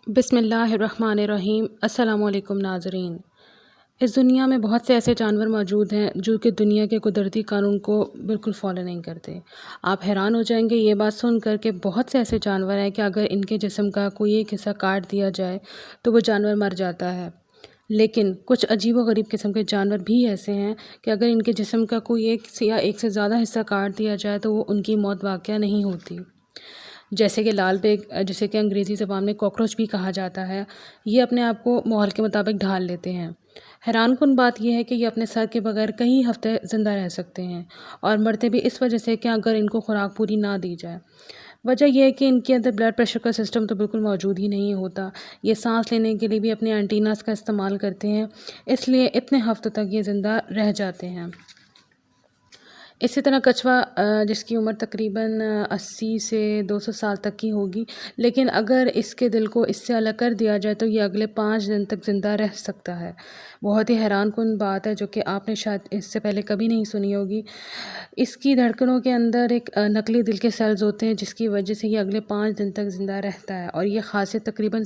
بسم اللہ الرحمن الرحیم۔ السلام علیکم ناظرین۔ اس دنیا میں بہت سے ایسے جانور موجود ہیں جو کہ دنیا کے قدرتی قانون کو بالکل فالو نہیں کرتے۔ آپ حیران ہو جائیں گے یہ بات سن کر کہ بہت سے ایسے جانور ہیں کہ اگر ان کے جسم کا کوئی ایک حصہ کاٹ دیا جائے تو وہ جانور مر جاتا ہے، لیکن کچھ عجیب و غریب قسم کے جانور بھی ایسے ہیں کہ اگر ان کے جسم کا کوئی ایک سے زیادہ حصہ کاٹ دیا جائے تو وہ ان کی موت واقعہ نہیں ہوتی، جیسے کہ لال بیگ، جسے کہ انگریزی زبان میں کاکروچ بھی کہا جاتا ہے۔ یہ اپنے آپ کو ماحول کے مطابق ڈھال لیتے ہیں۔ حیران کن بات یہ ہے کہ یہ اپنے سر کے بغیر کئی ہفتے زندہ رہ سکتے ہیں اور مرتے بھی اس وجہ سے کہ اگر ان کو خوراک پوری نہ دی جائے۔ وجہ یہ ہے کہ ان کے اندر بلڈ پریشر کا سسٹم تو بالکل موجود ہی نہیں ہوتا۔ یہ سانس لینے کے لیے بھی اپنے اینٹیناز کا استعمال کرتے ہیں، اس لیے اتنے ہفتوں تک یہ زندہ رہ جاتے ہیں۔ اسی طرح کچھوا، جس کی عمر تقریباً 80 سے 200 سال تک کی ہوگی، لیکن اگر اس کے دل کو اس سے الگ کر دیا جائے تو یہ اگلے 5 دن تک زندہ رہ سکتا ہے۔ بہت ہی حیران کن بات ہے جو کہ آپ نے شاید اس سے پہلے کبھی نہیں سنی ہوگی۔ اس کی دھڑکنوں کے اندر ایک نقلی دل کے سیلز ہوتے ہیں جس کی وجہ سے یہ اگلے 5 دن تک زندہ رہتا ہے، اور یہ خاصیت تقریباً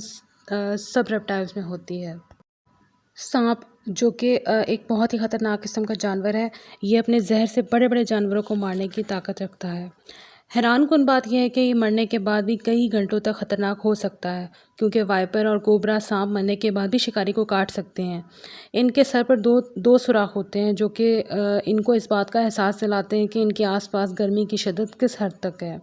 سب ریپٹائلز میں ہوتی ہے۔ سانپ، جو کہ ایک بہت ہی خطرناک قسم کا جانور ہے، یہ اپنے زہر سے بڑے بڑے جانوروں کو مارنے کی طاقت رکھتا ہے۔ حیران کن بات یہ ہے کہ یہ مرنے کے بعد بھی کئی گھنٹوں تک خطرناک ہو سکتا ہے، کیونکہ وائپر اور کوبرا سانپ مرنے کے بعد بھی شکاری کو کاٹ سکتے ہیں۔ ان کے سر پر دو سوراخ ہوتے ہیں جو کہ ان کو اس بات کا احساس دلاتے ہیں کہ ان کے آس پاس گرمی کی شدت کس حد تک ہے۔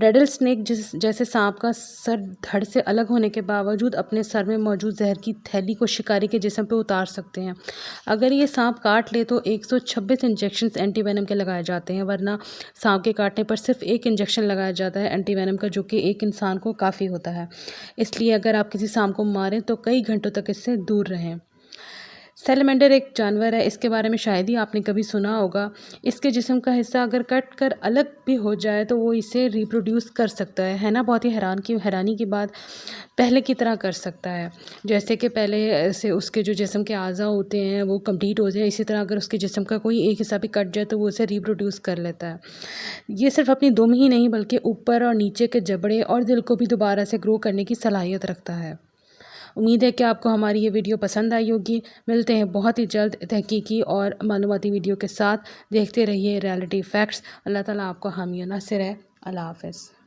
ریڈل سنیک جیسے سانپ کا سر دھڑ سے الگ ہونے کے باوجود اپنے سر میں موجود زہر کی تھیلی کو شکاری کے جسم پہ اتار سکتے ہیں۔ اگر یہ سانپ کاٹ لے تو 126 انجیکشنز اینٹی وینم کے لگائے جاتے ہیں، ورنہ سانپ کے کاٹنے پر صرف ایک انجیکشن لگایا جاتا ہے اینٹی وینم کا، جو کہ ایک انسان کو کافی ہوتا ہے۔ اس لیے اگر آپ کسی سانپ کو ماریں تو کئی گھنٹوں تک اس سے دور رہیں۔ سیلمینڈر ایک جانور ہے، اس کے بارے میں شاید ہی آپ نے کبھی سنا ہوگا۔ اس کے جسم کا حصہ اگر کٹ کر الگ بھی ہو جائے تو وہ اسے ریپروڈیوس کر سکتا ہے نا؟ بہت ہی حیرانی کی بات، پہلے کی طرح کر سکتا ہے، جیسے کہ پہلے سے اس کے جو جسم کے اعضاء ہوتے ہیں وہ کمپلیٹ ہو جائے، اسی طرح اگر اس کے جسم کا کوئی ایک حصہ بھی کٹ جائے تو وہ اسے ریپروڈیوس کر لیتا ہے۔ یہ صرف اپنی دم ہی نہیں بلکہ اوپر اور نیچے کے جبڑے اور دل کو بھی دوبارہ سے گرو کرنے کی صلاحیت رکھتا ہے۔ امید ہے کہ آپ کو ہماری یہ ویڈیو پسند آئی ہوگی۔ ملتے ہیں بہت ہی جلد تحقیقی اور معلوماتی ویڈیو کے ساتھ۔ دیکھتے رہیے ریئلٹی فیکٹس۔ اللہ تعالیٰ آپ کو حامی و ناصر ہے۔ اللہ حافظ۔